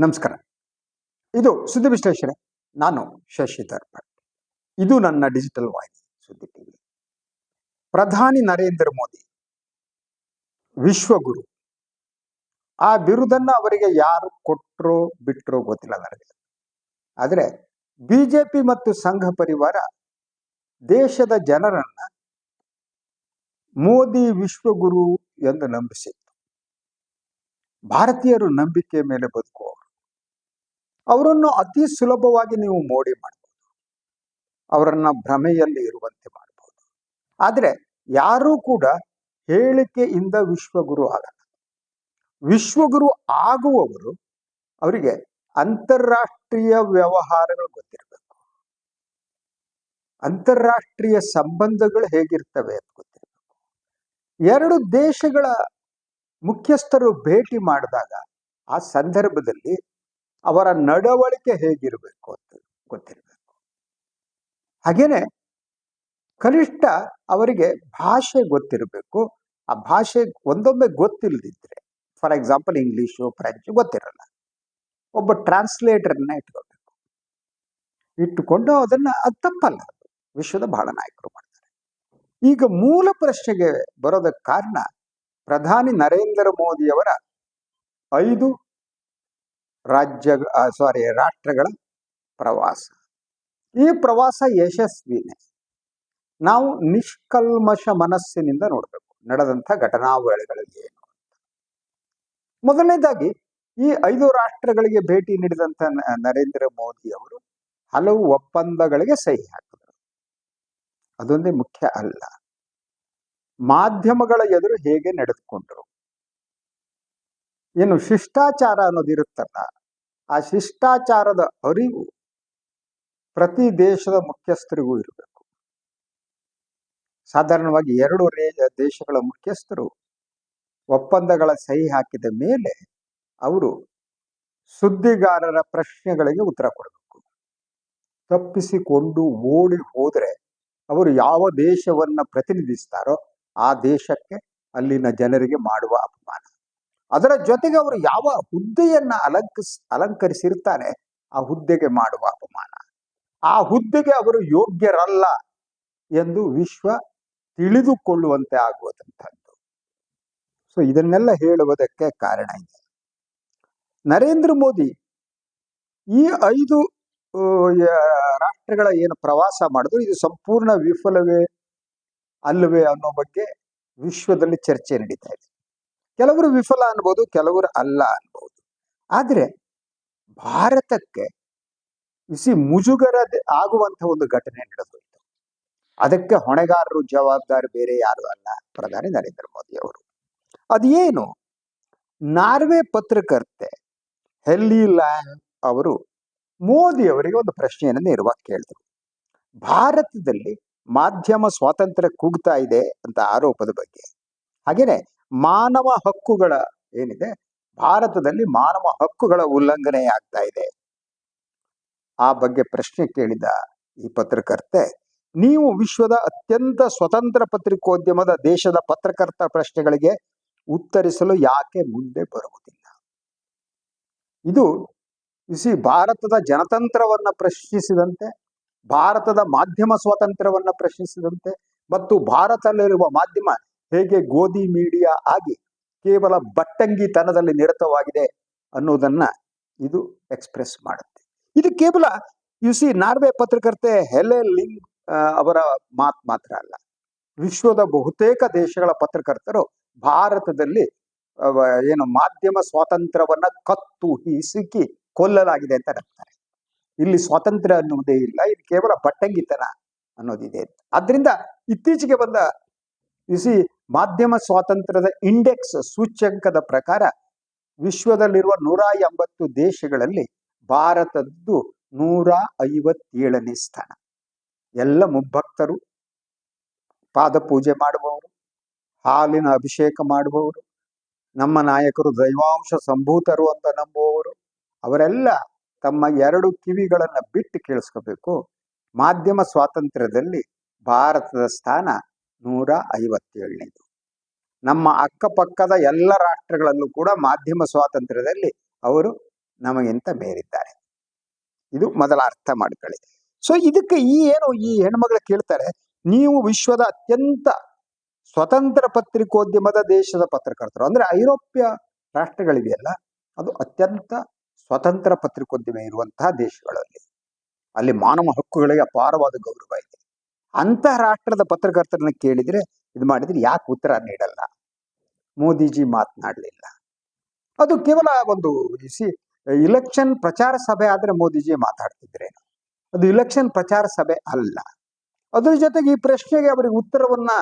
ನಮಸ್ಕಾರ. ಇದು ಸುದ್ದಿ ವಿಶ್ಲೇಷಣೆ. ನಾನು ಶಶಿಧರ್ ಭಟ್. ಇದು ನನ್ನ ಡಿಜಿಟಲ್ ವಾಹಿನಿ ಸುದ್ದಿ ಟಿವಿ. ಪ್ರಧಾನಿ ನರೇಂದ್ರ ಮೋದಿ ವಿಶ್ವಗುರು. ಆ ಬಿರುದನ್ನ ಅವರಿಗೆ ಯಾರು ಕೊಟ್ಟರೋ ಬಿಟ್ಟರೋ ಗೊತ್ತಿಲ್ಲ ನನಗೆ. ಆದರೆ ಬಿಜೆಪಿ ಮತ್ತು ಸಂಘ ಪರಿವಾರ ದೇಶದ ಜನರನ್ನ ಮೋದಿ ವಿಶ್ವಗುರು ಎಂದು ನಂಬಿಸಿತ್ತು. ಭಾರತೀಯರು ನಂಬಿಕೆ ಮೇಲೆ ಬದುಕುವವರು. ಅವರನ್ನು ಅತಿ ಸುಲಭವಾಗಿ ನೀವು ಮೋಡಿ ಮಾಡಬಹುದು, ಅವರನ್ನ ಭ್ರಮೆಯಲ್ಲಿ ಇರುವಂತೆ ಮಾಡಬಹುದು. ಆದರೆ ಯಾರೂ ಕೂಡ ಹೇಳಿಕೆಯಿಂದ ವಿಶ್ವಗುರು ಆಗಲ್ಲ. ವಿಶ್ವಗುರು ಆಗುವವರು ಅವರಿಗೆ ಅಂತಾರಾಷ್ಟ್ರೀಯ ವ್ಯವಹಾರಗಳು ಗೊತ್ತಿರಬೇಕು, ಅಂತಾರಾಷ್ಟ್ರೀಯ ಸಂಬಂಧಗಳು ಹೇಗಿರ್ತವೆ ಅಂತ ಗೊತ್ತಿರಬೇಕು. ಎರಡು ದೇಶಗಳ ಮುಖ್ಯಸ್ಥರು ಭೇಟಿ ಮಾಡಿದಾಗ ಆ ಸಂದರ್ಭದಲ್ಲಿ ಅವರ ನಡವಳಿಕೆ ಹೇಗಿರಬೇಕು ಅಂತ ಗೊತ್ತಿರಬೇಕು. ಹಾಗೇನೆ ಕನಿಷ್ಠ ಅವರಿಗೆ ಭಾಷೆ ಗೊತ್ತಿರಬೇಕು. ಆ ಭಾಷೆ ಒಂದೊಮ್ಮೆ ಗೊತ್ತಿಲ್ಲದಿದ್ರೆ, ಫಾರ್ ಎಕ್ಸಾಂಪಲ್ ಇಂಗ್ಲಿಷು ಫ್ರೆಂಚ್ ಗೊತ್ತಿರಲ್ಲ, ಒಬ್ಬ ಟ್ರಾನ್ಸ್ಲೇಟರ್ನ ಇಟ್ಟುಕೊಂಡು ಅದನ್ನ ಅದು ತಪ್ಪಲ್ಲ. ವಿಶ್ವದ ಬಹಳ ನಾಯಕರು ಮಾಡ್ತಾರೆ. ಈಗ ಮೂಲ ಪ್ರಶ್ನೆಗೆ ಬರೋದಕ್ಕೆ ಕಾರಣ ಪ್ರಧಾನಿ ನರೇಂದ್ರ ಮೋದಿಯವರ 5 ರಾಷ್ಟ್ರಗಳ ಪ್ರವಾಸ. ಈ ಪ್ರವಾಸ ಯಶಸ್ವಿನೇ. ನಾವು ನಿಷ್ಕಲ್ಮಶ ಮನಸ್ಸಿನಿಂದ ನೋಡಬೇಕು ನಡೆದಂಥ ಘಟನಾವಳಿಗಳಲ್ಲಿ ಏನು ಅಂತ. ಮೊದಲನೇದಾಗಿ ಈ 5 ರಾಷ್ಟ್ರಗಳಿಗೆ ಭೇಟಿ ನೀಡಿದಂಥ ನರೇಂದ್ರ ಮೋದಿ ಅವರು ಹಲವು ಒಪ್ಪಂದಗಳಿಗೆ ಸಹಿ ಹಾಕಿದರು. ಅದೊಂದೇ ಮುಖ್ಯ ಅಲ್ಲ, ಮಾಧ್ಯಮಗಳ ಎದುರು ಹೇಗೆ ನಡೆದುಕೊಂಡ್ರು, ಏನು ಶಿಷ್ಟಾಚಾರ ಅನ್ನೋದಿರುತ್ತಲ್ಲ, ಆ ಶಿಷ್ಟಾಚಾರದ ಅರಿವು ಪ್ರತಿ ದೇಶದ ಮುಖ್ಯಸ್ಥರಿಗೂ ಇರಬೇಕು. ಸಾಧಾರಣವಾಗಿ 2 ದೇಶಗಳ ಮುಖ್ಯಸ್ಥರು ಒಪ್ಪಂದಗಳ ಸಹಿ ಹಾಕಿದ ಮೇಲೆ ಅವರು ಸುದ್ದಿಗಾರರ ಪ್ರಶ್ನೆಗಳಿಗೆ ಉತ್ತರ ಕೊಡಬೇಕು. ತಪ್ಪಿಸಿಕೊಂಡು ಓಡಿ ಹೋದರೆ ಅವರು ಯಾವ ದೇಶವನ್ನ ಪ್ರತಿನಿಧಿಸ್ತಾರೋ ಆ ದೇಶಕ್ಕೆ, ಅಲ್ಲಿನ ಜನರಿಗೆ ಮಾಡುವ ಅಪಮಾನ. ಅದರ ಜೊತೆಗೆ ಅವರು ಯಾವ ಹುದ್ದೆಯನ್ನ ಅಲಂಕರಿಸಿರ್ತಾರೆ ಆ ಹುದ್ದೆಗೆ ಮಾಡುವ ಅಪಮಾನ. ಆ ಹುದ್ದೆಗೆ ಅವರು ಯೋಗ್ಯರಲ್ಲ ಎಂದು ವಿಶ್ವ ತಿಳಿದುಕೊಳ್ಳುವಂತೆ ಆಗುವಂಥದ್ದು. ಸೊ ಇದನ್ನೆಲ್ಲ ಹೇಳುವುದಕ್ಕೆ ಕಾರಣ ಇದೆ. ನರೇಂದ್ರ ಮೋದಿ ಈ 5 ರಾಷ್ಟ್ರಗಳ ಏನು ಪ್ರವಾಸ ಮಾಡಿದ್ರು ಇದು ಸಂಪೂರ್ಣ ವಿಫಲವೇ ಅಲ್ಲವೇ ಅನ್ನೋ ಬಗ್ಗೆ ವಿಶ್ವದಲ್ಲಿ ಚರ್ಚೆ ನಡೀತಾ ಇದೆ. ಕೆಲವರು ವಿಫಲ ಅನ್ಬೋದು, ಕೆಲವರು ಅಲ್ಲ ಅನ್ಬೋದು. ಆದರೆ ಭಾರತಕ್ಕೆ ಮುಜುಗರ ಆಗುವಂತ ಒಂದು ಘಟನೆ ನಡೆದೋಯ್ತು. ಅದಕ್ಕೆ ಹೊಣೆಗಾರರು, ಜವಾಬ್ದಾರಿ ಬೇರೆ ಯಾರು ಅಲ್ಲ, ಪ್ರಧಾನಿ ನರೇಂದ್ರ ಮೋದಿ ಅವರು. ಅದೇನು? ನಾರ್ವೆ ಪತ್ರಕರ್ತೆ ಹೆಲ್ಲಿ ಲ್ಯಾಂಗ್ ಅವರು ಮೋದಿ ಅವರಿಗೆ ಒಂದು ಪ್ರಶ್ನೆಯನ್ನು ನೇರವಾಗಿ ಕೇಳಿದ್ರು. ಭಾರತದಲ್ಲಿ ಮಾಧ್ಯಮ ಸ್ವಾತಂತ್ರ್ಯ ಕುಗ್ತಾ ಇದೆ ಅಂತ ಆರೋಪದ ಬಗ್ಗೆ, ಹಾಗೇನೆ ಮಾನವ ಹಕ್ಕುಗಳ ಏನಿದೆ, ಭಾರತದಲ್ಲಿ ಮಾನವ ಹಕ್ಕುಗಳ ಉಲ್ಲಂಘನೆ ಆಗ್ತಾ ಇದೆ, ಆ ಬಗ್ಗೆ ಪ್ರಶ್ನೆ ಕೇಳಿದ ಈ ಪತ್ರಕರ್ತೆ, ನೀವು ವಿಶ್ವದ ಅತ್ಯಂತ ಸ್ವತಂತ್ರ ಪತ್ರಿಕೋದ್ಯಮದ ದೇಶದ ಪತ್ರಕರ್ತರ ಪ್ರಶ್ನೆಗಳಿಗೆ ಉತ್ತರಿಸಲು ಯಾಕೆ ಮುಂದೆ ಬರುವುದಿಲ್ಲ? ಇದು ಭಾರತದ ಜನತಂತ್ರವನ್ನ ಪ್ರಶ್ನಿಸಿದಂತೆ, ಭಾರತದ ಮಾಧ್ಯಮ ಸ್ವಾತಂತ್ರ್ಯವನ್ನ ಪ್ರಶ್ನಿಸಿದಂತೆ, ಮತ್ತು ಭಾರತದಲ್ಲಿರುವ ಮಾಧ್ಯಮ ಹೇಗೆ ಗೋಧಿ ಮೀಡಿಯಾ ಆಗಿ ಕೇವಲ ಬಟ್ಟಂಗಿತನದಲ್ಲಿ ನಿರತವಾಗಿದೆ ಅನ್ನೋದನ್ನ ಇದು ಎಕ್ಸ್ಪ್ರೆಸ್ ಮಾಡುತ್ತೆ. ಇದು ಕೇವಲ ನಾರ್ವೆ ಪತ್ರಕರ್ತೆ ಹೆಲೆ ಲಿಂಗ್ ಅವರ ಮಾತು ಮಾತ್ರ ಅಲ್ಲ. ವಿಶ್ವದ ಬಹುತೇಕ ದೇಶಗಳ ಪತ್ರಕರ್ತರು ಭಾರತದಲ್ಲಿ ಏನು ಮಾಧ್ಯಮ ಸ್ವಾತಂತ್ರ್ಯವನ್ನ ಕತ್ತು ಹಿಸುಕಿ ಕೊಲ್ಲಲಾಗಿದೆ ಅಂತ ಹೇಳ್ತಾರೆ. ಇಲ್ಲಿ ಸ್ವಾತಂತ್ರ್ಯ ಅನ್ನುವುದೇ ಇಲ್ಲ, ಇದು ಕೇವಲ ಬಟ್ಟಂಗಿತನ ಅನ್ನೋದಿದೆ. ಆದ್ರಿಂದ ಇತ್ತೀಚೆಗೆ ಬಂದ ಮಾಧ್ಯಮ ಸ್ವಾತಂತ್ರ್ಯದ ಇಂಡೆಕ್ಸ್ ಸೂಚ್ಯಂಕದ ಪ್ರಕಾರ ವಿಶ್ವದಲ್ಲಿರುವ 180 ದೇಶಗಳಲ್ಲಿ ಭಾರತದ್ದು 157ನೇ ಸ್ಥಾನ. ಎಲ್ಲ ಮುಭಕ್ತರು, ಪಾದಪೂಜೆ ಮಾಡುವವರು, ಹಾಲಿನ ಅಭಿಷೇಕ ಮಾಡುವವರು, ನಮ್ಮ ನಾಯಕರು ದೈವಾಂಶ ಸಂಭೂತರು ಅಂತ ನಂಬುವವರು, ಅವರೆಲ್ಲ ತಮ್ಮ 2 ಕಿವಿಗಳನ್ನ ಬಿಟ್ಟು ಕೇಳಿಸ್ಕೋಬೇಕು. ಮಾಧ್ಯಮ ಸ್ವಾತಂತ್ರ್ಯದಲ್ಲಿ ಭಾರತದ ಸ್ಥಾನ 157ನೇದು. ನಮ್ಮ ಅಕ್ಕಪಕ್ಕದ ಎಲ್ಲ ರಾಷ್ಟ್ರಗಳಲ್ಲೂ ಕೂಡ ಮಾಧ್ಯಮ ಸ್ವಾತಂತ್ರ್ಯದಲ್ಲಿ ಅವರು ನಮಗಿಂತ ಮೇಲಿದ್ದಾರೆ. ಇದು ಮೊದಲ ಅರ್ಥ ಮಾಡ್ಕೊಳ್ಳಿ. ಸೊ ಇದಕ್ಕೆ ಈ ಹೆಣ್ಮಗಳು ಕೇಳ್ತಾರೆ, ನೀವು ವಿಶ್ವದ ಅತ್ಯಂತ ಸ್ವತಂತ್ರ ಪತ್ರಿಕೋದ್ಯಮದ ದೇಶದ ಪತ್ರಕರ್ತರು. ಅಂದ್ರೆ ಐರೋಪ್ಯ ರಾಷ್ಟ್ರಗಳಿದೆಯಲ್ಲ, ಅದು ಅತ್ಯಂತ ಸ್ವತಂತ್ರ ಪತ್ರಿಕೋದ್ಯಮ ಇರುವಂತಹ ದೇಶಗಳಲ್ಲಿ, ಅಲ್ಲಿ ಮಾನವ ಹಕ್ಕುಗಳಿಗೆ ಅಪಾರವಾದ ಗೌರವ ಇದೆ. ಅಂತಹ ರಾಷ್ಟ್ರದ ಪತ್ರಕರ್ತರನ್ನ ಕೇಳಿದ್ರೆ, ಇದು ಮಾಡಿದ್ರೆ ಯಾಕೆ ಉತ್ತರ ನೀಡಲ್ಲ? ಮೋದಿಜಿ ಮಾತನಾಡಲಿಲ್ಲ. ಅದು ಕೇವಲ ಒಂದು ಇಲೆಕ್ಷನ್ ಪ್ರಚಾರ ಸಭೆ ಆದ್ರೆ ಮೋದಿಜಿ ಮಾತಾಡ್ತಿದ್ರೇನು? ಅದು ಇಲೆಕ್ಷನ್ ಪ್ರಚಾರ ಸಭೆ ಅಲ್ಲ. ಅದ್ರ ಜೊತೆಗೆ ಈ ಪ್ರಶ್ನೆಗೆ ಅವರಿಗೆ ಉತ್ತರವನ್ನ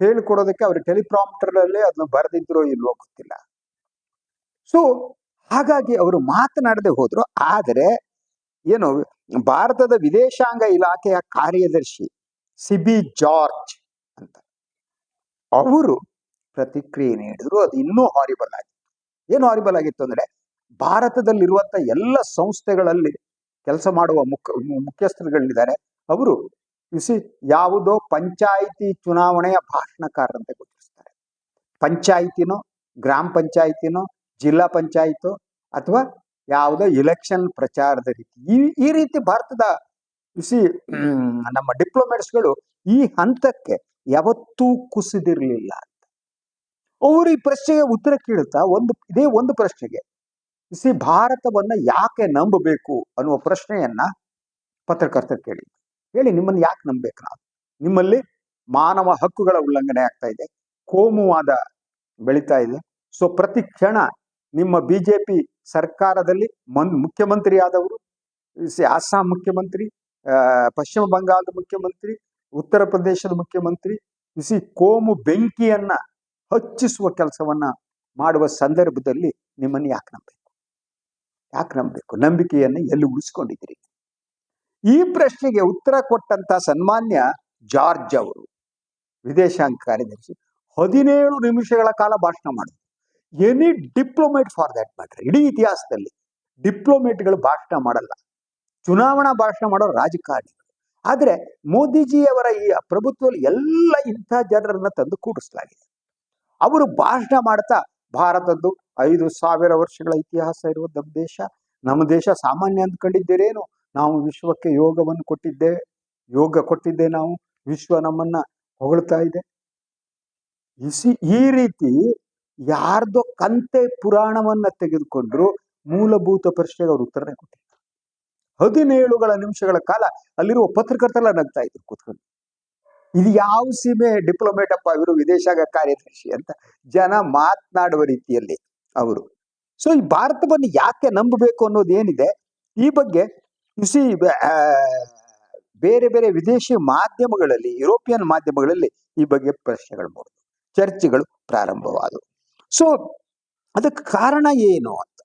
ಹೇಳಿಕೊಡೋದಕ್ಕೆ ಅವ್ರ ಟೆಲಿಪ್ರಾಂಪ್ಟರ್ ಅಲ್ಲೇ ಅದನ್ನ ಬರೆದಿದ್ರೋ ಇಲ್ವೋ ಗೊತ್ತಿಲ್ಲ. ಸೊ ಹಾಗಾಗಿ ಅವರು ಮಾತನಾಡದೆ ಹೋದ್ರು. ಆದರೆ ಏನು, ಭಾರತದ ವಿದೇಶಾಂಗ ಇಲಾಖೆಯ ಕಾರ್ಯದರ್ಶಿ ಸಿಬಿ ಜಾರ್ಜ್ ಅಂತ ಅವರು ಪ್ರತಿಕ್ರಿಯೆ ನೀಡಿದ್ರು. ಅದು ಇನ್ನೂ ಹಾರಿಬಲ್ ಆಗಿತ್ತು. ಏನು ಹಾರಿಬಲ್ ಆಗಿತ್ತು ಅಂದ್ರೆ, ಭಾರತದಲ್ಲಿರುವಂತ ಎಲ್ಲ ಸಂಸ್ಥೆಗಳಲ್ಲಿ ಕೆಲಸ ಮಾಡುವ ಮುಖ್ಯಸ್ಥರುಗಳಿದ್ದಾರೆ, ಅವರು ಯಾವುದೋ ಪಂಚಾಯಿತಿ ಚುನಾವಣೆಯ ಭಾಷಣಕಾರರಂತೆ ಗುರುತಿಸ್ತಾರೆ. ಪಂಚಾಯಿತಿನೋ, ಗ್ರಾಮ ಪಂಚಾಯಿತಿನೋ, ಜಿಲ್ಲಾ ಪಂಚಾಯಿತೋ, ಅಥವಾ ಯಾವುದೋ ಇಲೆಕ್ಷನ್ ಪ್ರಚಾರದ ರೀತಿ, ಈ ರೀತಿ ಭಾರತದ ನಮ್ಮ ಡಿಪ್ಲೊಮ್ಯಾಟ್ಸ್ಗಳು ಈ ಹಂತಕ್ಕೆ ಯಾವತ್ತೂ ಕುಸಿದಿರಲಿಲ್ಲ ಅಂತ ಅವರು ಈ ಪ್ರಶ್ನೆಗೆ ಉತ್ತರ ಕೇಳುತ್ತಾ ಇದೇ ಒಂದು ಪ್ರಶ್ನೆಗೆ ಭಾರತವನ್ನ ಯಾಕೆ ನಂಬಬೇಕು ಅನ್ನುವ ಪ್ರಶ್ನೆಯನ್ನ ಪತ್ರಕರ್ತರು ಹೇಳಿ ನಿಮ್ಮನ್ನು ಯಾಕೆ ನಂಬಬೇಕು? ನಾವು ನಿಮ್ಮಲ್ಲಿ ಮಾನವ ಹಕ್ಕುಗಳ ಉಲ್ಲಂಘನೆ ಆಗ್ತಾ ಇದೆ, ಕೋಮುವಾದ ಬೆಳೀತಾ ಇದೆ. ಸೊ ಪ್ರತಿ ಕ್ಷಣ ನಿಮ್ಮ ಬಿಜೆಪಿ ಸರ್ಕಾರದಲ್ಲಿ ಮುಖ್ಯಮಂತ್ರಿ ಆದವರು, ಅಸ್ಸಾಂ ಮುಖ್ಯಮಂತ್ರಿ, ಪಶ್ಚಿಮ ಬಂಗಾಳದ ಮುಖ್ಯಮಂತ್ರಿ, ಉತ್ತರ ಪ್ರದೇಶದ ಮುಖ್ಯಮಂತ್ರಿ ಕೋಮು ಬೆಂಕಿಯನ್ನ ಹಚ್ಚಿಸುವ ಕೆಲಸವನ್ನ ಮಾಡುವ ಸಂದರ್ಭದಲ್ಲಿ ನಿಮ್ಮನ್ನು ಯಾಕೆ ನಂಬಬೇಕು? ನಂಬಿಕೆಯನ್ನು ಎಲ್ಲಿ ಉಳಿಸ್ಕೊಂಡಿದ್ದೀರಿ? ಈ ಪ್ರಶ್ನೆಗೆ ಉತ್ತರ ಕೊಟ್ಟಂತ ಸನ್ಮಾನ್ಯ ಜಾರ್ಜ್ ಅವರು, ವಿದೇಶಾಂಗ ಕಾರ್ಯದರ್ಶಿ, 17 ನಿಮಿಷಗಳ ಕಾಲ ಭಾಷಣ ಮಾಡಿದ್ರು. Any diplomat for that matter, ಇಡೀ ಇತಿಹಾಸದಲ್ಲಿ ಡಿಪ್ಲೊಮೇಟ್ಗಳು ಭಾಷಣ ಮಾಡಲ್ಲ, ಚುನಾವಣಾ ಭಾಷಣ ಮಾಡೋ ರಾಜಕಾರಣಿಗಳು. ಆದ್ರೆ ಮೋದಿಜಿಯವರ ಈ ಪ್ರಭುತ್ವದಲ್ಲಿ ಎಲ್ಲ ಇಂಥ ಜನರನ್ನ ತಂದು ಕೂಡಿಸಲಾಗಿದೆ. ಅವರು ಭಾಷಣ ಮಾಡ್ತಾ, ಭಾರತದ್ದು 5,000 ವರ್ಷಗಳ ಇತಿಹಾಸ ಇರುವ ನಮ್ಮ ದೇಶ ಸಾಮಾನ್ಯ ಅಂದ್ಕೊಂಡಿದ್ದೀರೇನು? ನಾವು ವಿಶ್ವಕ್ಕೆ ಯೋಗ ಕೊಟ್ಟಿದ್ದೆ ನಾವು, ವಿಶ್ವ ನಮ್ಮನ್ನ ಹೊಗಳ್ತಾ ಇದೆ. ಈ ರೀತಿ ಯಾರ್ದೋ ಕಂತೆ ಪುರಾಣವನ್ನ ತೆಗೆದುಕೊಂಡ್ರು ಮೂಲಭೂತ ಪ್ರಶ್ನೆಗೆ ಅವರು ಉತ್ತರನೇ ಕೊಟ್ಟಿದ್ರು. 17 ನಿಮಿಷಗಳ ಕಾಲ ಅಲ್ಲಿರುವ ಪತ್ರಕರ್ತರೆಲ್ಲ ನಗ್ತಾ ಇದ್ರು ಕೂತ್ಕೊಂಡು. ಇದು ಯಾವ ಸೀಮೆ ಡಿಪ್ಲೊಮೇಟ್ ಅಪ್ಪ, ಇವರು ವಿದೇಶಾಂಗ ಕಾರ್ಯದರ್ಶಿ ಅಂತ ಜನ ಮಾತನಾಡುವ ರೀತಿಯಲ್ಲಿ ಅವರು. ಸೊ ಈ ಭಾರತವನ್ನು ಯಾಕೆ ನಂಬಬೇಕು ಅನ್ನೋದು ಏನಿದೆ, ಈ ಬಗ್ಗೆ ಬೇರೆ ಬೇರೆ ವಿದೇಶಿ ಮಾಧ್ಯಮಗಳಲ್ಲಿ, ಯುರೋಪಿಯನ್ ಮಾಧ್ಯಮಗಳಲ್ಲಿ ಈ ಬಗ್ಗೆ ಪ್ರಶ್ನೆಗಳು ಮೂಡಿದವು, ಚರ್ಚೆಗಳು ಪ್ರಾರಂಭವಾದವು. ಸೊ ಅದಕ್ಕೆ ಕಾರಣ ಏನು ಅಂತ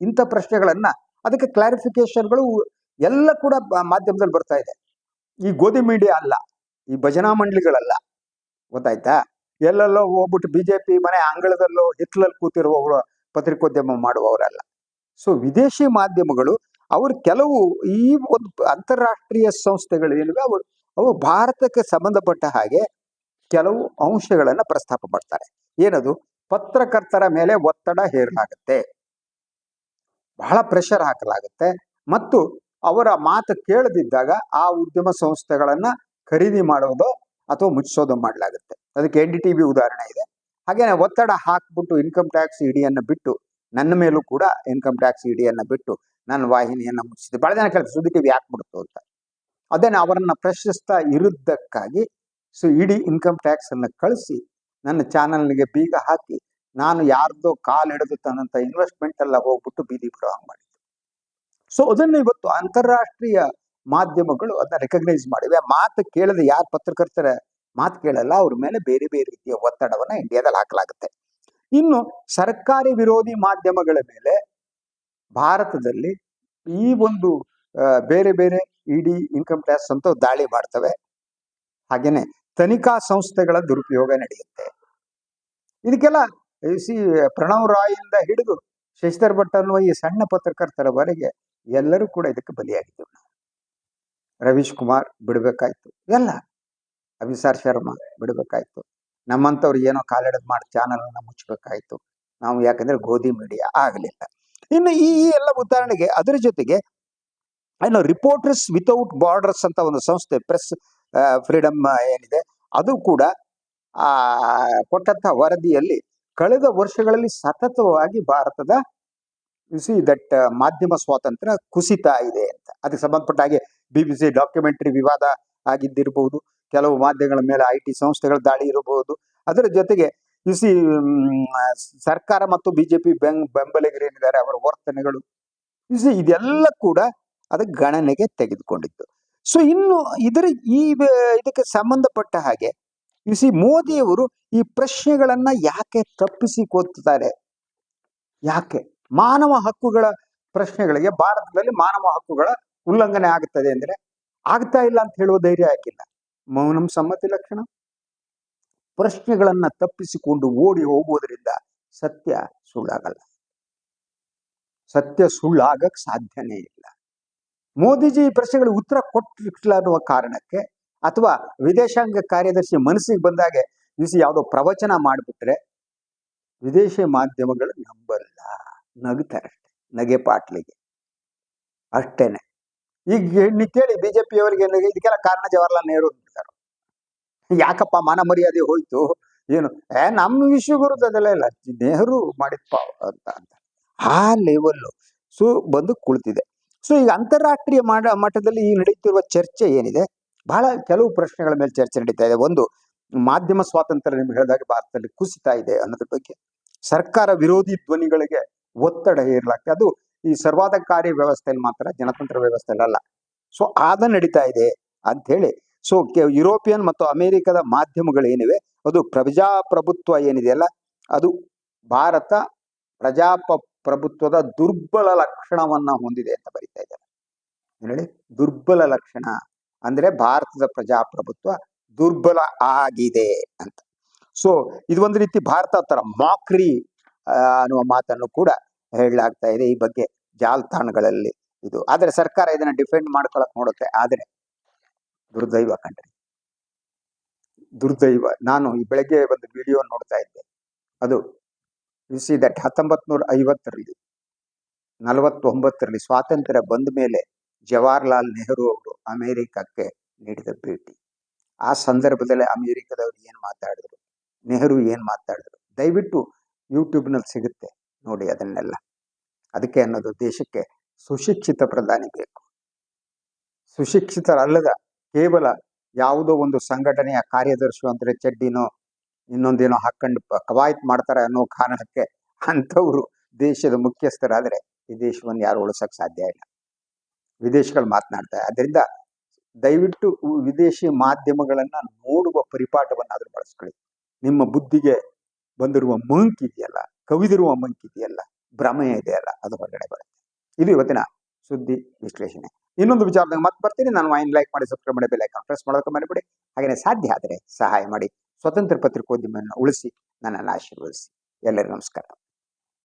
ಇಂಥ ಪ್ರಶ್ನೆಗಳನ್ನ, ಅದಕ್ಕೆ ಕ್ಲಾರಿಫಿಕೇಶನ್ಗಳು ಎಲ್ಲ ಕೂಡ ಮಾಧ್ಯಮದಲ್ಲಿ ಬರ್ತಾ ಇದೆ. ಈ ಗೋಧಿ ಮೀಡಿಯಾ ಅಲ್ಲ, ಈ ಭಜನಾ ಮಂಡಳಿಗಳಲ್ಲ, ಗೊತ್ತಾಯ್ತಾ? ಎಲ್ಲೆಲ್ಲೋ ಹೋಗ್ಬಿಟ್ಟು ಬಿಜೆಪಿ ಮನೆ ಅಂಗಳದಲ್ಲೋ ಹಿತ್ಲಲ್ಲಿ ಕೂತಿರುವವರು ಪತ್ರಿಕೋದ್ಯಮ ಮಾಡುವವರಲ್ಲ. ಸೊ ವಿದೇಶಿ ಮಾಧ್ಯಮಗಳು ಅವರು ಕೆಲವು ಈ ಒಂದು ಅಂತಾರಾಷ್ಟ್ರೀಯ ಸಂಸ್ಥೆಗಳು ಏನಿವೆ, ಅವು ಭಾರತಕ್ಕೆ ಸಂಬಂಧಪಟ್ಟ ಹಾಗೆ ಕೆಲವು ಅಂಶಗಳನ್ನ ಪ್ರಸ್ತಾಪ ಮಾಡ್ತಾರೆ. ಏನದು? ಪತ್ರಕರ್ತರ ಮೇಲೆ ಒತ್ತಡ ಹೇರಲಾಗುತ್ತೆ, ಬಹಳ ಪ್ರೆಷರ್ ಹಾಕಲಾಗುತ್ತೆ, ಮತ್ತು ಅವರ ಮಾತು ಕೇಳದಿದ್ದಾಗ ಆ ಉದ್ಯಮ ಸಂಸ್ಥೆಗಳನ್ನ ಖರೀದಿ ಮಾಡೋದು ಅಥವಾ ಮುಚ್ಚಿಸೋದು ಮಾಡಲಾಗುತ್ತೆ. ಅದಕ್ಕೆ NDTV ಉದಾಹರಣೆ ಇದೆ. ಹಾಗೇನೆ ಒತ್ತಡ ಹಾಕ್ಬಿಟ್ಟು ಇನ್ಕಮ್ ಟ್ಯಾಕ್ಸ್ ಇಡಿಯನ್ನ ಬಿಟ್ಟು, ನನ್ನ ಮೇಲೂ ಕೂಡ ಇನ್ಕಮ್ ಟ್ಯಾಕ್ಸ್ ಇಡಿಯನ್ನ ಬಿಟ್ಟು ನನ್ನ ವಾಹಿನಿಯನ್ನ ಮುಚ್ಚಿಸಿದೆ. ಬಹಳ ಜನ ಕೇಳ್ತಾರೆ, ಸುದ್ದಿ ಟಿವಿ ಯಾಕೆ ಬಿಡ್ತು ಅಂತ. ಅದೇನ ಅವರನ್ನ ಪ್ರಶ್ನಿಸ್ತಾ ಇರುವುದಕ್ಕಾಗಿ ಇಡೀ ಇನ್ಕಮ್ ಟ್ಯಾಕ್ಸ್ ಅನ್ನ ಕಳಿಸಿ ನನ್ನ ಚಾನಲ್ಗೆ ಬೀಗ ಹಾಕಿ, ನಾನು ಯಾರ್ದೋ ಕಾಲ್ ಹಿಡಿದು ತನ್ನಂತ ಇನ್ವೆಸ್ಟ್ಮೆಂಟ್ ಎಲ್ಲ ಹೋಗ್ಬಿಟ್ಟು ಬೀದಿ ಬರೋ ಹಂಗೆ ಮಾಡಿದ್ದು. ಸೊ ಅದನ್ನು ಇವತ್ತು ಅಂತಾರಾಷ್ಟ್ರೀಯ ಮಾಧ್ಯಮಗಳು ಅದನ್ನ ರೆಕಗ್ನೈಸ್ ಮಾಡಿವೆ. ಮಾತು ಕೇಳದೆ ಯಾರು ಪತ್ರಕರ್ತರ ಮಾತು ಕೇಳಲ್ಲ, ಅವ್ರ ಮೇಲೆ ಬೇರೆ ಬೇರೆ ರೀತಿಯ ಒತ್ತಡವನ್ನ ಇಂಡಿಯಾದಲ್ಲಿ ಹಾಕಲಾಗುತ್ತೆ. ಇನ್ನು ಸರ್ಕಾರಿ ವಿರೋಧಿ ಮಾಧ್ಯಮಗಳ ಮೇಲೆ ಭಾರತದಲ್ಲಿ ಈ ಒಂದು ಬೇರೆ ಬೇರೆ ಇಡಿ, ಇನ್ಕಮ್ ಟ್ಯಾಕ್ಸ್ ಅಂತ ದಾಳಿ ಮಾಡ್ತವೆ. ಹಾಗೇನೆ ತನಿಖಾ ಸಂಸ್ಥೆಗಳ ದುರುಪಯೋಗ ನಡೆಯುತ್ತೆ. ಇದಕ್ಕೆಲ್ಲ ಪ್ರಣವ್ ರಾಯಿಂದ ಹಿಡಿದು ಶಶಿಧರ್ ಭಟ್ ಅನ್ನುವ ಈ ಸಣ್ಣ ಪತ್ರಕರ್ತರವರೆಗೆ ಎಲ್ಲರೂ ಕೂಡ ಇದಕ್ಕೆ ಬಲಿಯಾಗಿದ್ದೆವು. ರವೀಶ್ ಕುಮಾರ್ ಬಿಡ್ಬೇಕಾಯ್ತು, ಎಲ್ಲ ಅಭಿಸಾರ್ ಶರ್ಮಾ ಬಿಡ್ಬೇಕಾಯ್ತು, ನಮ್ಮಂಥವ್ರು ಏನೋ ಕಾಲೆಳೆದು ಮಾಡಿ ಚಾನಲ್ ಅನ್ನ ಮುಚ್ಚಬೇಕಾಯ್ತು ನಾವು, ಯಾಕಂದ್ರೆ ಗೋಧಿ ಮೀಡಿಯಾ ಆಗಲಿಲ್ಲ. ಇನ್ನು ಈ ಎಲ್ಲ ಉದಾಹರಣೆಗೆ ಅದರ ಜೊತೆಗೆ ಇನ್ನು ರಿಪೋರ್ಟರ್ಸ್ ವಿತೌಟ್ ಬಾರ್ಡರ್ಸ್ ಅಂತ ಒಂದು ಸಂಸ್ಥೆ, ಪ್ರೆಸ್ ಫ್ರೀಡಮ್ ಏನಿದೆ, ಅದು ಕೂಡ ಕೊಟ್ಟಂತಹ ವರದಿಯಲ್ಲಿ ಕಳೆದ ವರ್ಷಗಳಲ್ಲಿ ಸತತವಾಗಿ ಭಾರತದ ದಟ್ ಮಾಧ್ಯಮ ಸ್ವಾತಂತ್ರ್ಯ ಕುಸಿತ ಇದೆ ಅಂತ. ಅದಕ್ಕೆ ಸಂಬಂಧಪಟ್ಟ ಹಾಗೆ BBC ಡಾಕ್ಯುಮೆಂಟರಿ ವಿವಾದ ಆಗಿದ್ದಿರಬಹುದು, ಕೆಲವು ಮಾಧ್ಯಮಗಳ ಮೇಲೆ IT ಸಂಸ್ಥೆಗಳ ದಾಳಿ ಇರಬಹುದು. ಅದರ ಜೊತೆಗೆ ಸರ್ಕಾರ ಮತ್ತು BJP ಬೆಂಬಲಿಗರೇನಿದ್ದಾರೆ ಅವರ ವರ್ತನೆಗಳು, ಇದೆಲ್ಲ ಕೂಡ ಅದಕ್ಕೆ ಗಣನೆಗೆ ತೆಗೆದುಕೊಂಡಿತ್ತು. ಸೊ ಇನ್ನು ಇದಕ್ಕೆ ಸಂಬಂಧಪಟ್ಟ ಹಾಗೆ ಮೋದಿಯವರು ಈ ಪ್ರಶ್ನೆಗಳನ್ನ ಯಾಕೆ ತಪ್ಪಿಸಿಕೊಳ್ತಾರೆ? ಯಾಕೆ ಮಾನವ ಹಕ್ಕುಗಳ ಪ್ರಶ್ನೆಗಳಿಗೆ ಭಾರತದಲ್ಲಿ ಮಾನವ ಹಕ್ಕುಗಳ ಉಲ್ಲಂಘನೆ ಆಗುತ್ತದೆ ಅಂದ್ರೆ ಆಗ್ತಾ ಇಲ್ಲ ಅಂತ ಹೇಳುವ ಧೈರ್ಯ ಯಾಕಿಲ್ಲ? ಮೌನಂ ಸಮ್ಮತಿ ಲಕ್ಷಣ. ಪ್ರಶ್ನೆಗಳನ್ನ ತಪ್ಪಿಸಿಕೊಂಡು ಓಡಿ ಹೋಗುವುದರಿಂದ ಸತ್ಯ ಸುಳ್ಳಾಗಲ್ಲ, ಸತ್ಯ ಸುಳ್ಳಾಗಕ್ ಸಾಧ್ಯನೇ ಇಲ್ಲ. ಮೋದಿಜಿ ಈ ಪ್ರಶ್ನೆಗಳಿಗೆ ಉತ್ತರ ಕೊಟ್ಟಿಲ್ಲ ಅನ್ನುವ ಕಾರಣಕ್ಕೆ, ಅಥವಾ ವಿದೇಶಾಂಗ ಕಾರ್ಯದರ್ಶಿ ಮನಸ್ಸಿಗೆ ಬಂದಾಗೆ ಯಾವುದೋ ಪ್ರವಚನ ಮಾಡಿಬಿಟ್ರೆ ವಿದೇಶಿ ಮಾಧ್ಯಮಗಳು ನಂಬಲ್ಲ, ನಗುತ್ತಾರೆ ಅಷ್ಟೇ, ನಗೆ ಪಾಟ್ಲಿಗೆ ಅಷ್ಟೇನೆ. ಈಗ ನೀವು ಕೇಳಿ BJP-ಯವರಿಗೆ ಇದಕ್ಕೆಲ್ಲ ಕಾರಣ ಜವಾಹರ್ಲಾಲ್ ನೆಹರು ಅಂತಾರೆ. ಯಾಕಪ್ಪ ಮಾನ ಮರ್ಯಾದೆ ಹೋಯ್ತು ಏನು? ನಮ್ಮ ವಿಶ್ವಗುರು ಅದೆಲ್ಲ ಇಲ್ಲ, ನೆಹರು ಮಾಡಿದ್ಪ ಅಂತ ಆ ಲೆವೆಲ್ಲು ಬಂದು ಕುಳಿತಿದೆ. ಸೊ ಈಗ ಅಂತಾರಾಷ್ಟ್ರೀಯ ಮಟ್ಟದಲ್ಲಿ ಈ ನಡೀತಿರುವ ಚರ್ಚೆ ಏನಿದೆ, ಬಹಳ ಕೆಲವು ಪ್ರಶ್ನೆಗಳ ಮೇಲೆ ಚರ್ಚೆ ನಡೀತಾ ಇದೆ. ಒಂದು, ಮಾಧ್ಯಮ ಸ್ವಾತಂತ್ರ್ಯ ನಿಮ್ಗೆ ಹೇಳಿದಾಗ ಭಾರತದಲ್ಲಿ ಕುಸಿತಾ ಇದೆ ಅನ್ನೋದ್ರ ಬಗ್ಗೆ. ಸರ್ಕಾರ ವಿರೋಧಿ ಧ್ವನಿಗಳಿಗೆ ಒತ್ತಡ ಹೇರಲಾಗ್ತದೆ. ಅದು ಈ ಸರ್ವಾಧಿಕಾರಿ ವ್ಯವಸ್ಥೆಯಲ್ಲಿ ಮಾತ್ರ, ಜನತಂತ್ರ ವ್ಯವಸ್ಥೆಯಲ್ಲಿ ಅಲ್ಲ. ಸೊ ನಡೀತಾ ಇದೆ ಅಂತ ಹೇಳಿ. ಸೊ ಯುರೋಪಿಯನ್ ಮತ್ತು ಅಮೆರಿಕದ ಮಾಧ್ಯಮಗಳು ಏನಿವೆ, ಅದು ಪ್ರಜಾಪ್ರಭುತ್ವ ಏನಿದೆಯಲ್ಲ, ಅದು ಭಾರತ ಪ್ರಜಾಪ್ರಭುತ್ವದ ದುರ್ಬಲ ಲಕ್ಷಣವನ್ನ ಹೊಂದಿದೆ ಅಂತ ಬರೀತಾ ಇದ್ದಾರೆ. ಹೇಳಿ, ದುರ್ಬಲ ಲಕ್ಷಣ ಅಂದ್ರೆ ಭಾರತದ ಪ್ರಜಾಪ್ರಭುತ್ವ ದುರ್ಬಲ ಆಗಿದೆ ಅಂತ. ಸೊ ಇದು ಒಂದು ರೀತಿ ಭಾರತ ತರ ಮಾಕ್ರಿ ಅನ್ನುವ ಮಾತನ್ನು ಕೂಡ ಹೇಳಲಾಗ್ತಾ ಇದೆ ಈ ಬಗ್ಗೆ ಜಾಲತಾಣಗಳಲ್ಲಿ. ಇದು ಆದ್ರೆ ಸರ್ಕಾರ ಇದನ್ನ ಡಿಫೆಂಡ್ ಮಾಡ್ಕೊಳಕ್ ನೋಡುತ್ತೆ. ಆದ್ರೆ ದುರ್ದೈವ ಕಣ್ರಿ, ದುರ್ದೈವ. ನಾನು ಈ ಬೆಳಗ್ಗೆ ಒಂದು ವಿಡಿಯೋ ನೋಡ್ತಾ ಇದ್ದೆ. ಅದು ದಟ್ 1950ರಲ್ಲಿ 49ರಲ್ಲಿ ಸ್ವಾತಂತ್ರ್ಯ ಬಂದ ಮೇಲೆ ಜವಾಹರ್ಲಾಲ್ ನೆಹರು ಅವರು ಅಮೆರಿಕಕ್ಕೆ ನೀಡಿದ ಭೇಟಿ. ಆ ಸಂದರ್ಭದಲ್ಲಿ ಅಮೆರಿಕದವರು ಏನ್ ಮಾತಾಡಿದ್ರು, ನೆಹರು ಏನ್ ಮಾತಾಡಿದ್ರು, ದಯವಿಟ್ಟು ಯೂಟ್ಯೂಬ್ನಲ್ಲಿ ಸಿಗುತ್ತೆ ನೋಡಿ ಅದನ್ನೆಲ್ಲ. ಅದಕ್ಕೆ ಅನ್ನೋದು ದೇಶಕ್ಕೆ ಸುಶಿಕ್ಷಿತ ಪ್ರಧಾನಿ ಬೇಕು. ಸುಶಿಕ್ಷಿತರಲ್ಲದ ಕೇವಲ ಯಾವುದೋ ಒಂದು ಸಂಘಟನೆಯ ಕಾರ್ಯದರ್ಶಿ ಅಂದ್ರೆ ಚಡ್ಡಿನೋ ಇನ್ನೊಂದೇನೋ ಹಾಕೊಂಡು ಕವಾಯತ್ ಮಾಡ್ತಾರೆ ಅನ್ನೋ ಕಾರಣಕ್ಕೆ ಅಂಥವ್ರು ದೇಶದ ಮುಖ್ಯಸ್ಥರಾದ್ರೆ ಈ ದೇಶವನ್ನು ಯಾರು ಉಳಿಸಕ್ ಸಾಧ್ಯ ಇಲ್ಲ. ವಿದೇಶಗಳು ಮಾತನಾಡ್ತಾರೆ. ಅದರಿಂದ ದಯವಿಟ್ಟು ವಿದೇಶಿ ಮಾಧ್ಯಮಗಳನ್ನ ನೋಡುವ ಪರಿಪಾಠವನ್ನಾದ್ರೂ ಬಳಸ್ಕೊಳ್ಳಿ. ನಿಮ್ಮ ಬುದ್ಧಿಗೆ ಬಂದಿರುವ ಮಂಕಿದೆಯಲ್ಲ, ಕವಿದಿರುವ ಮಂಕಿದೆಯಲ್ಲ, ಭ್ರಮೆ ಇದೆಯಲ್ಲ, ಅದು ಹೊರಗಡೆ ಬರುತ್ತೆ. ಇದು ಇವತ್ತಿನ ಸುದ್ದಿ ವಿಶ್ಲೇಷಣೆ. ಇನ್ನೊಂದು ವಿಚಾರದಾಗ ಮತ್ತೆ ಬರ್ತೀನಿ. ನಾನು ವೈನ್ ಲೈಕ್ ಮಾಡಿ, ಸಬ್ಸ್ಕ್ರೈಬ್ ಮಾಡಿ, ಬೆಲ್ ಐಕಾನ್ ಪ್ರೆಸ್ ಮಾಡೋಕೆ ಮರಿಬೇಡಿ. ಹಾಗೆಯೇ ಸಾಧ್ಯ ಆದರೆ ಸಹಾಯ ಮಾಡಿ ಸ್ವತಂತ್ರ ಪತ್ರಿಕೋದ್ಯಮವನ್ನು ಉಳಿಸಿ ನನ್ನನ್ನು ಆಶೀರ್ವದಿಸಿ. ಎಲ್ಲರಿಗೂ ನಮಸ್ಕಾರ.